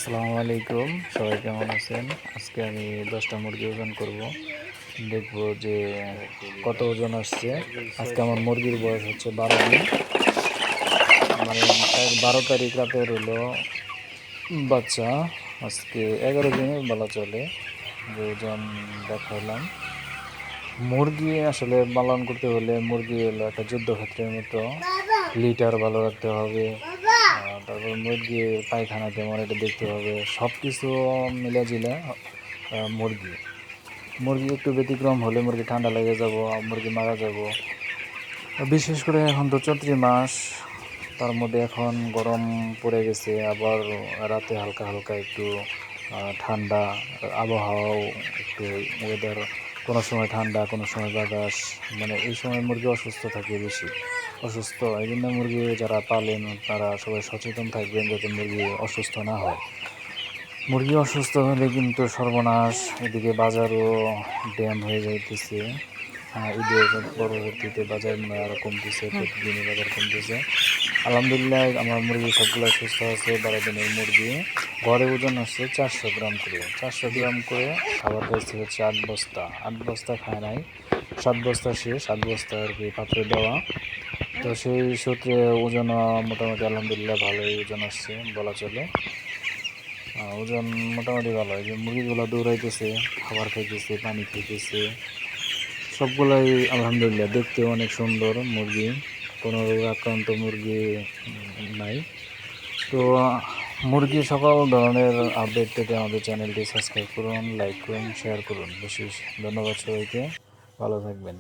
আসসালামু আলাইকুম, সবাই কেমন আছেন? আজকে আমি 10টা মুরগি ওজন করব, দেখব যে কত ওজন আসছে। আজকে আমার মুরগির বয়স হচ্ছে 12 দিন, মানে 12 তারিখ রাতের হলো বাচ্চা। আজকে 11 দিনের বলা চলে যে ওজন দেখাইলাম। মুরগি আসলে পালন করতে হলে মুরগি হলো একটা যুদ্ধক্ষেত্রের মতো। লিটার ভালো রাখতে হবে, তারপর মুরগির পায়খানা কেমন এটা দেখতে হবে। সব কিছু মিলে জিলে মুরগি মুরগি একটু ব্যতিক্রম হলে মুরগি ঠান্ডা লেগে যাব, মুরগি মারা যাব। বিশেষ করে এখন তো চৈত্র মাস, তার মধ্যে এখন গরম পড়ে গেছে, আবার রাতে হালকা হালকা একটু ঠান্ডা আবহাওয়াও, একটু ওয়েদার কোনো সময় ঠান্ডা কোনো সময় বাতাস, মানে এই সময় মুরগি অসুস্থ থাকে, বেশি অসুস্থ। এই জন্য মুরগি যারা পালেন তারা সবাই সচেতন থাকবেন যাতে মুরগি অসুস্থ না হয়। মুরগি অসুস্থ হলে কিন্তু সর্বনাশ। এদিকে বাজারও ড্যাম হয়ে যাইতেছে। ঈদের পরবর্তীতে বাজার মনে হয় আরও কমতেছে, প্রতিদিনই বাজার কমতেছে। আলহামদুলিল্লাহ আমার মুরগি সবগুলো সুস্থ আছে। 12 দিনের মুরগি গড়ে ওজন আসছে 400 গ্রাম করে। 400 গ্রাম করে খাবার খাইছে হচ্ছে 8 বস্তা। 8 বস্তা খায় নাই, 7 বস্তা শেষ, 8 বস্তা আর কি পাত্রে দেওয়া। তো সেই সূত্রে ওজন মোটামুটি আলহামদুলিল্লাহ ভালোই ওজন আসছে বলা চলে। ওজন মোটামুটি ভালো। এই যে মুরগিগুলো দৌড়াইতেছে, খাবার খাইতেছে, পানি খাইতেছে, সবগুলাই আলহামদুলিল্লাহ দেখতে অনেক সুন্দর মুরগি। কোনো রোগ আক্রান্ত মুরগি নাই। তো মুরগি সকল ধরনের আপডেট পেতে আমাদের চ্যানেলটি সাবস্ক্রাইব করুন, লাইক করুন, শেয়ার করুন। বেশি বেশি ধন্যবাদ সবাইকে, ভালো থাকবেন।